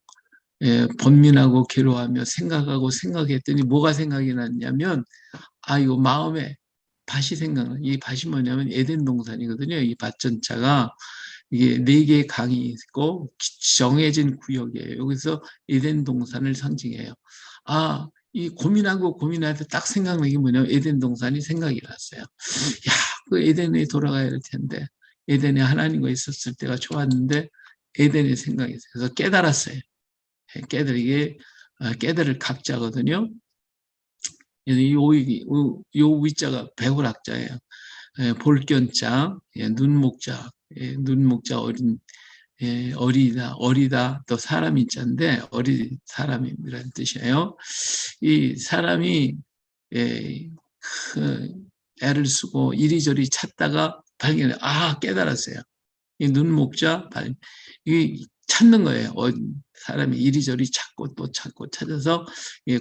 번민하고 괴로워하며 생각하고 생각했더니 뭐가 생각이 났냐면 이거 마음에 밭이 생각나. 이 밭이 뭐냐면 에덴 동산이거든요. 이 밭전자가 이게 4개의 강이 있고 정해진 구역이에요. 여기서 에덴 동산을 상징해요. 이 고민하고 고민할 때 딱 생각나는 게 뭐냐면 에덴 동산이 생각이 났어요. 그 에덴에 돌아가야 할 텐데 에덴에 하나님과 있었을 때가 좋았는데 에덴의 생각이 있어요. 그래서 깨달았어요. 깨달을 각자거든요. 요 위자가 배울학자예요. 볼견자, 눈목자, 눈목자 어리다, 또 사람이 자인데 어린 사람이라는 뜻이에요. 이 사람이 애를 쓰고 이리저리 찾다가 발견해. 깨달았어요. 이 눈목자 이 찾는 거예요. 사람이 이리저리 찾고 또 찾고 찾아서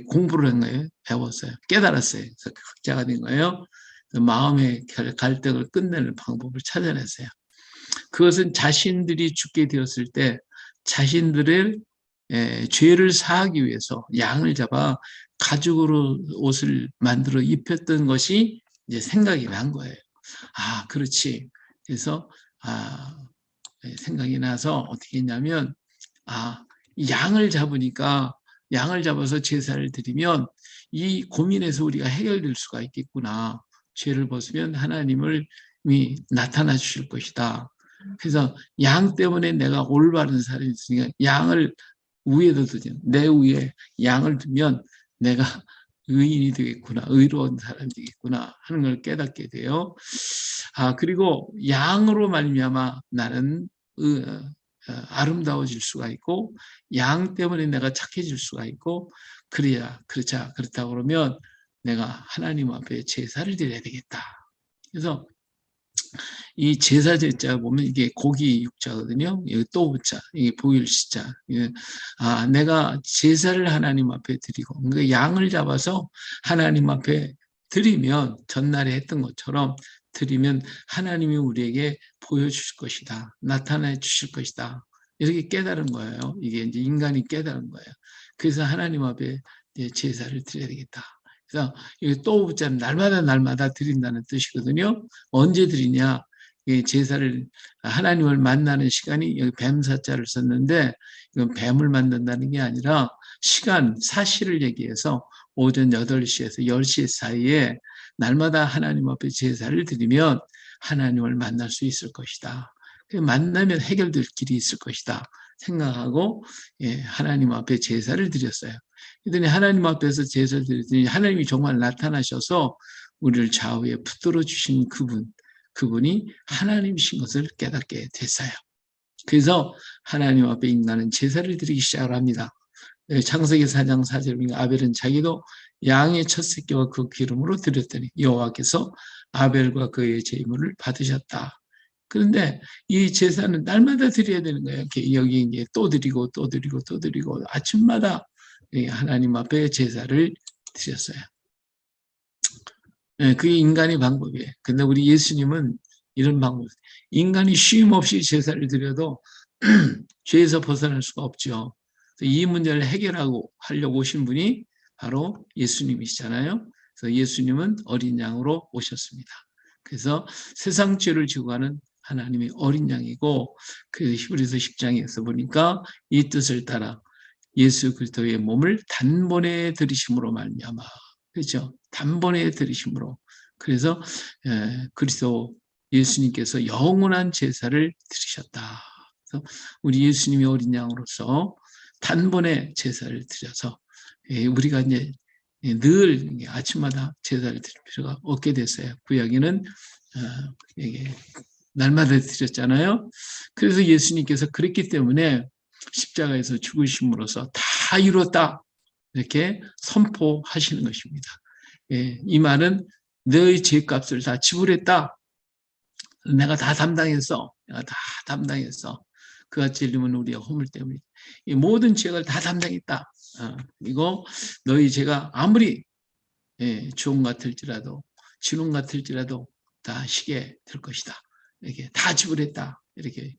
공부를 한 거예요. 배웠어요. 깨달았어요. 그래서 학자가 된 거예요. 마음의 갈등을 끝내는 방법을 찾아냈어요. 그것은 자신들이 죽게 되었을 때 자신들의 죄를 사하기 위해서 양을 잡아 가죽으로 옷을 만들어 입혔던 것이 이제 생각이 난 거예요. 그렇지. 그래서 생각이 나서 어떻게 했냐면 양을 잡으니까 양을 잡아서 제사를 드리면 이 고민에서 우리가 해결될 수가 있겠구나. 죄를 벗으면 하나님을 나타나 주실 것이다. 그래서 양 때문에 내가 올바른 사람이 있으니까 양을 위에도 두죠. 내 위에 양을 두면 내가 의인이 되겠구나, 의로운 사람이 되겠구나 하는 걸 깨닫게 돼요. 그리고 양으로 말미암아 나는 아름다워질 수가 있고, 양 때문에 내가 착해질 수가 있고, 그렇다 그러면 내가 하나님 앞에 제사를 드려야 되겠다. 그래서 이 제사 제자 보면 이게 고기 육자거든요. 여기 또 우자, 이게 보일시자. 내가 제사를 하나님 앞에 드리고, 그러니까 양을 잡아서 하나님 앞에 드리면 전날에 했던 것처럼 드리면 하나님이 우리에게 보여주실 것이다. 나타내 주실 것이다. 이렇게 깨달은 거예요. 이게 이제 인간이 깨달은 거예요. 그래서 하나님 앞에 제사를 드려야 되겠다. 그래서 이게 또 우자는 날마다 드린다는 뜻이거든요. 언제 드리냐? 제사를 하나님을 만나는 시간이 여기 뱀사자를 썼는데 이건 뱀을 만난다는 게 아니라 시간, 사실을 얘기해서 오전 8시에서 10시 사이에 날마다 하나님 앞에 제사를 드리면 하나님을 만날 수 있을 것이다. 만나면 해결될 길이 있을 것이다 생각하고 하나님 앞에 제사를 드렸어요. 그랬더니 하나님 앞에서 제사를 드렸더니 하나님이 정말 나타나셔서 우리를 좌우에 붙들어 주신 그분이 하나님이신 것을 깨닫게 됐어요. 그래서 하나님 앞에 인간은 제사를 드리기 시작을 합니다. 창세기 4장 4절에 보니까 아벨은 자기도 양의 첫 새끼와 그 기름으로 드렸더니 여호와께서 아벨과 그의 제물을 받으셨다. 그런데 이 제사는 날마다 드려야 되는 거예요. 여기 이제 또 드리고 아침마다 하나님 앞에 제사를 드렸어요. 그게 인간의 방법이에요. 근데 우리 예수님은 이런 방법, 인간이 쉼 없이 제사를 드려도 죄에서 벗어날 수가 없죠. 이 문제를 하려고 오신 분이 바로 예수님이시잖아요. 그래서 예수님은 어린 양으로 오셨습니다. 그래서 세상 죄를 지고 가는 하나님의 어린 양이고, 그 히브리서 10장에서 보니까 이 뜻을 따라 예수 그리스도의 몸을 단번에 들이심으로 말미암아, 그렇죠? 단번에 들이심으로. 그래서 그리스도 예수님께서 영원한 제사를 드리셨다. 그래서 우리 예수님이 어린 양으로서 단번에 제사를 드려서 우리가 이제 늘 아침마다 제사를 드릴 필요가 없게 됐어요. 구약에는 날마다 드렸잖아요. 그래서 예수님께서 그랬기 때문에 십자가에서 죽으심으로써 다 이뤘다 이렇게 선포하시는 것입니다. 이 말은 너의 죄값을 다 지불했다. 내가 다 담당했어. 그가 찔림은 우리의 허물 때문에 이 모든 죄를 다 담당했다. 이거 너희 죄가 아무리 주홍 같을지라도 진홍 같을지라도 다 희게 될 것이다. 이렇게 다 지불했다. 이렇게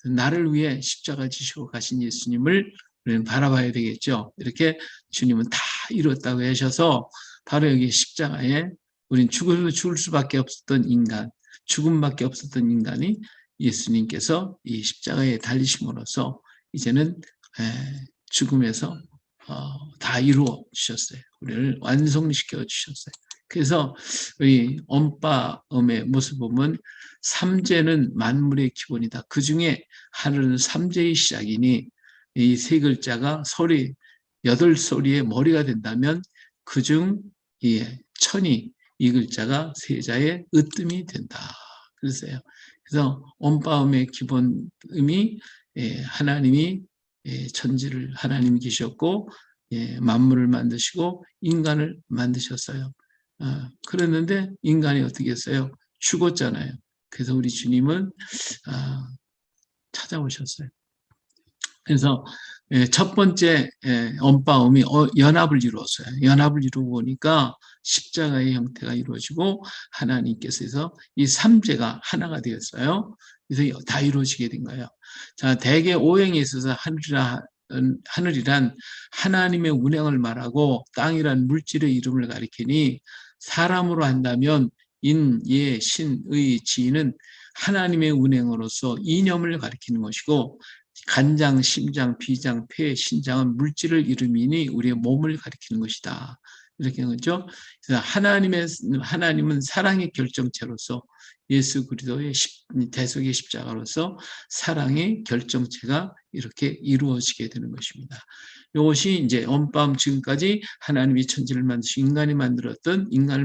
나를 위해 십자가 지시고 가신 예수님을 우리는 바라봐야 되겠죠. 이렇게 주님은 다 이뤘다고 하셔서 바로 여기 십자가에 우리는 죽을 수밖에 없었던 인간, 죽음밖에 없었던 인간이 예수님께서 이 십자가에 달리심으로써 이제는 죽음에서 다 이루어 주셨어요. 우리를 완성시켜 주셨어요. 그래서 우리 엄빠음의 모습 보면 삼재는 만물의 기본이다. 그 중에 하늘은 삼재의 시작이니 이 세 글자가 소리, 8소리의 머리가 된다면 그중 이 천이 이 글자가 세자의 으뜸이 된다. 그랬어요. 그래서 엄빠음의 기본 음이 하나님이 천지를 하나님이 계셨고 만물을 만드시고 인간을 만드셨어요. 그랬는데 인간이 어떻게 했어요? 죽었잖아요. 그래서 우리 주님은 찾아오셨어요. 그래서 첫 번째 언바움이 연합을 이루었어요. 연합을 이루고 보니까 십자가의 형태가 이루어지고 하나님께서 이 삼재가 하나가 되었어요. 그래서 다 이루어지게 된 거예요. 자, 대개 오행에 있어서 하늘이란 하나님의 운행을 말하고 땅이란 물질의 이름을 가리키니 사람으로 한다면 인, 예, 신, 의, 지는 하나님의 운행으로서 이념을 가리키는 것이고 간장, 심장, 비장, 폐, 신장은 물질을 이름이니 우리의 몸을 가리키는 것이다. 이렇게 하는 거죠. 그래서 하나님은 사랑의 결정체로서 예수 그리스도의 대속의 십자가로서 사랑의 결정체가 이렇게 이루어지게 되는 것입니다. 이것이 이제 언밤 지금까지 하나님이 천지를 만드시고 인간을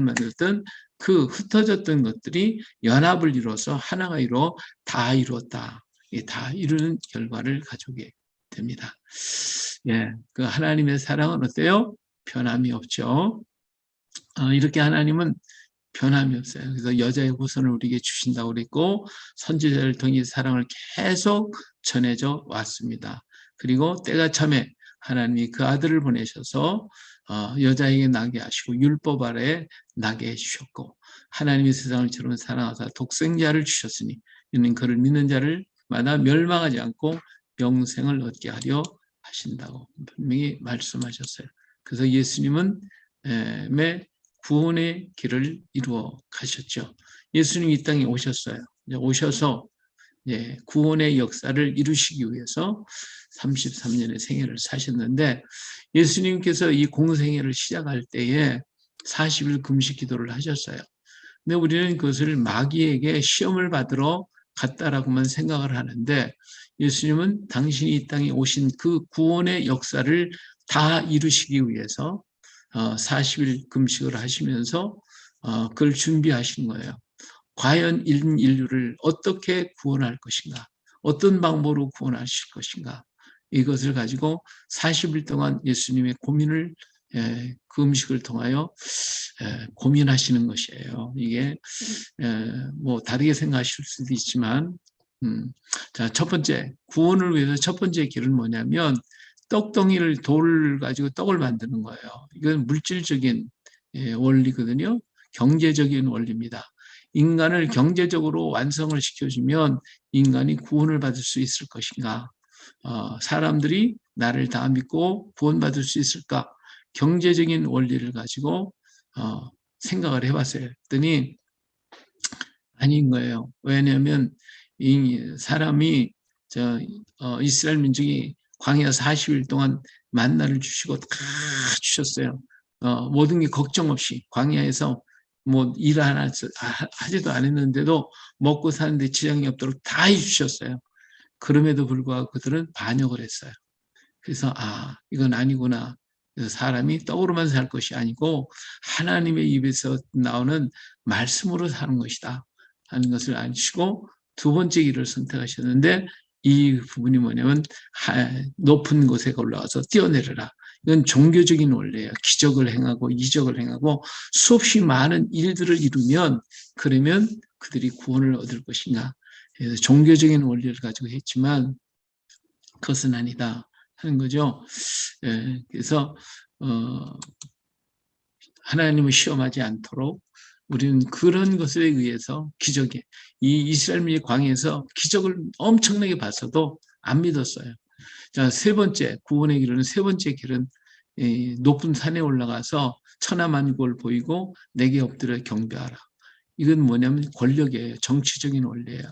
만들었던 그 흩어졌던 것들이 연합을 이루어서 하나가 이루어 다 이루었다. 다 이루는 결과를 가져오게 됩니다. 그 하나님의 사랑은 어때요? 변함이 없죠. 이렇게 하나님은 변함이 없어요. 그래서 여자의 후손을 우리에게 주신다고 그랬고 선지자를 통해 사랑을 계속 전해져 왔습니다. 그리고 때가 참에 하나님이 그 아들을 보내셔서 여자에게 나게 하시고 율법 아래 나게 해주셨고 하나님이 세상을 저런 사랑하사 독생자를 주셨으니 이는 그를 믿는 자를 마다 멸망하지 않고 영생을 얻게 하려 하신다고 분명히 말씀하셨어요. 그래서 예수님은 구원의 길을 이루어 가셨죠. 예수님이 이 땅에 오셨어요. 오셔서 구원의 역사를 이루시기 위해서 33년의 생애를 사셨는데 예수님께서 이 공생애를 시작할 때에 40일 금식 기도를 하셨어요. 근데 우리는 그것을 마귀에게 시험을 받으러 갔다라고만 생각을 하는데 예수님은 당신이 이 땅에 오신 그 구원의 역사를 다 이루시기 위해서 40일 금식을 하시면서 그걸 준비하신 거예요. 과연 인류를 어떻게 구원할 것인가? 어떤 방법으로 구원하실 것인가? 이것을 가지고 40일 동안 예수님의 고민을 그 음식을 통하여 고민하시는 것이에요. 이게 뭐 다르게 생각하실 수도 있지만 자, 첫 번째 구원을 위해서 첫 번째 길은 뭐냐면 떡덩이를 돌을 가지고 떡을 만드는 거예요. 이건 물질적인 원리거든요. 경제적인 원리입니다. 인간을 경제적으로 완성을 시켜주면 인간이 구원을 받을 수 있을 것인가? 사람들이 나를 다 믿고 구원받을 수 있을까? 경제적인 원리를 가지고 생각을 해봤어요. 그랬더니 아닌 거예요. 왜냐하면 이 사람이 이스라엘 민족이 광야 40일 동안 만나를 주시고 다 주셨어요. 모든 게 걱정 없이 광야에서 뭐 일 하나 하지도 않았는데도 먹고 사는데 지장이 없도록 다 해주셨어요. 그럼에도 불구하고 그들은 반역을 했어요. 그래서 이건 아니구나. 그래서 사람이 떡으로만 살 것이 아니고 하나님의 입에서 나오는 말씀으로 사는 것이다 하는 것을 아시고 두 번째 길을 선택하셨는데 이 부분이 뭐냐면 높은 곳에 올라가서 뛰어내려라. 이건 종교적인 원리예요. 기적을 행하고 이적을 행하고 수없이 많은 일들을 이루면 그러면 그들이 구원을 얻을 것인가. 그래서 종교적인 원리를 가지고 했지만 그것은 아니다 하는 거죠. 그래서 하나님을 시험하지 않도록 우리는 그런 것에 의해서 기적이 이 이스라엘 광야에서 기적을 엄청나게 봤어도 안 믿었어요. 자, 세 번째 구원의 길은 세 번째 길은 높은 산에 올라가서 천하만국을 보이고 내게 엎드려 경배하라. 이건 뭐냐면 권력이에요. 정치적인 원리예요.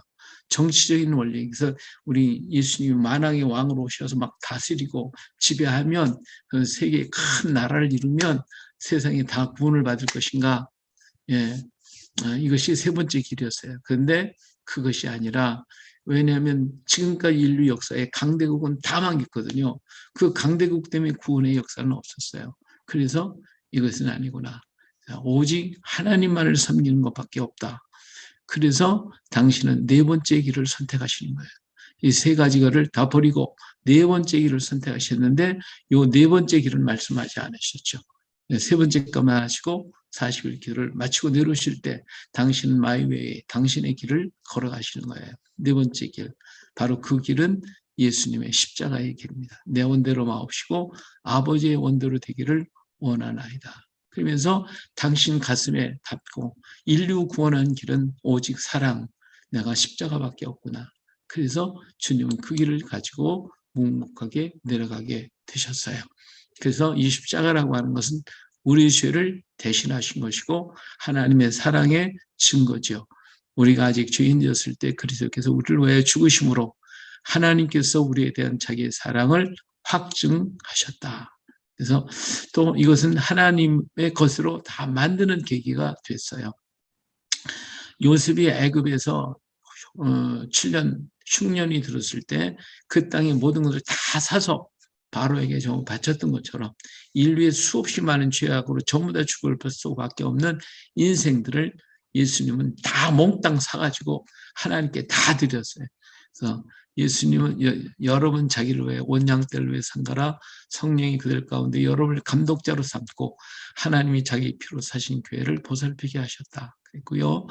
정치적인 원리. 그래서 우리 예수님이 만왕의 왕으로 오셔서 막 다스리고 지배하면 그 세계의 큰 나라를 이루면 세상에 다 구원을 받을 것인가? 이것이 세 번째 길이었어요. 그런데 그것이 아니라 왜냐하면 지금까지 인류 역사에 강대국은 다 망했거든요. 그 강대국 때문에 구원의 역사는 없었어요. 그래서 이것은 아니구나. 오직 하나님만을 섬기는 것밖에 없다. 그래서 당신은 네 번째 길을 선택하시는 거예요. 이 세 가지 거를 다 버리고 네 번째 길을 선택하셨는데 요 네 번째 길은 말씀하지 않으셨죠. 세 번째 것만 하시고 40일 길을 마치고 내려오실 때 당신은 마이웨이, 당신의 길을 걸어가시는 거예요. 네 번째 길. 바로 그 길은 예수님의 십자가의 길입니다. 내 원대로 마옵시고 아버지의 원대로 되기를 원하나이다. 그러면서 당신 가슴에 닿고 인류 구원한 길은 오직 사랑, 내가 십자가밖에 없구나. 그래서 주님은 그 길을 가지고 묵묵하게 내려가게 되셨어요. 그래서 이 십자가라고 하는 것은 우리 죄를 대신하신 것이고 하나님의 사랑의 증거죠. 우리가 아직 죄인이었을 때 그리스도께서 우리를 위해 죽으심으로 하나님께서 우리에 대한 자기의 사랑을 확증하셨다. 그래서 또 이것은 하나님의 것으로 다 만드는 계기가 됐어요. 요셉이 애굽에서 7년 흉년이 들었을 때 그 땅의 모든 것을 다 사서 바로에게 전부 바쳤던 것처럼 인류의 수없이 많은 죄악으로 전부 다 죽을 수밖에 없는 인생들을 예수님은 다 몽땅 사가지고 하나님께 다 드렸어요. 그래서 예수님은 여러분 자기를 위해 온 양떼를 위해 산가라 성령이 그들 가운데 여러분을 감독자로 삼고 하나님이 자기 피로 사신 교회를 보살피게 하셨다. 그랬고요.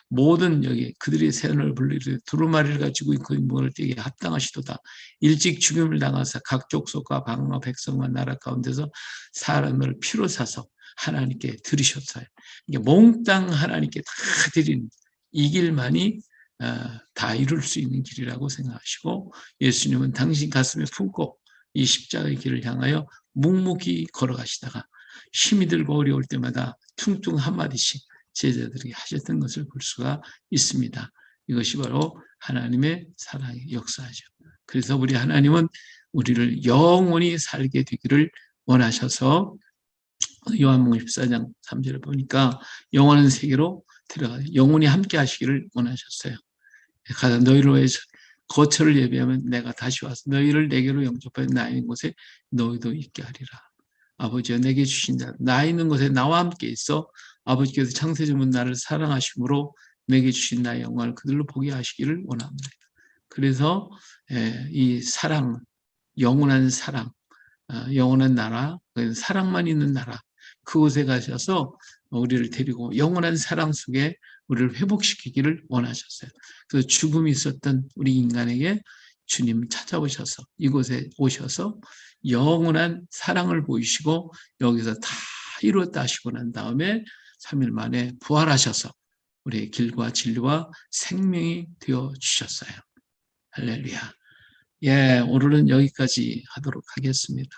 모든 여기 그들이 새언을 불리되 두루마리를 가지고 그 문을 떼게 합당하시도다. 일찍 죽임을 당하사 각 족속과 방과 백성과 나라 가운데서 사람을 피로 사서 하나님께 드리셨어요. 이게 몽땅 하나님께 다 드린 이 길만이 다 이룰 수 있는 길이라고 생각하시고 예수님은 당신 가슴에 품고 이 십자가의 길을 향하여 묵묵히 걸어가시다가 힘이 들고 어려울 때마다 퉁퉁 한마디씩 제자들에게 하셨던 것을 볼 수가 있습니다. 이것이 바로 하나님의 사랑의 역사죠. 그래서 우리 하나님은 우리를 영원히 살게 되기를 원하셔서 요한복음 14장 3절을 보니까 영원한 세계로 들어가요. 영원히 함께 하시기를 원하셨어요. 가서 너희를 위해서 거처를 예비하면 내가 다시 와서 너희를 내게로 영접하여 나 있는 곳에 너희도 있게 하리라. 아버지여 내게 주신 자 나 있는 곳에 나와 함께 있어 아버지께서 창세전부터 나를 사랑하심으로 내게 주신 나의 영광을 그들로 보게 하시기를 원합니다. 그래서 이 사랑, 영원한 사랑, 영원한 나라, 사랑만 있는 나라 그곳에 가셔서 우리를 데리고 영원한 사랑 속에 우리를 회복시키기를 원하셨어요. 그래서 죽음이 있었던 우리 인간에게 주님 찾아오셔서 이곳에 오셔서 영원한 사랑을 보이시고 여기서 다 이루었다 하시고 난 다음에 3일 만에 부활하셔서 우리의 길과 진리와 생명이 되어 주셨어요. 할렐루야. 예, 오늘은 여기까지 하도록 하겠습니다.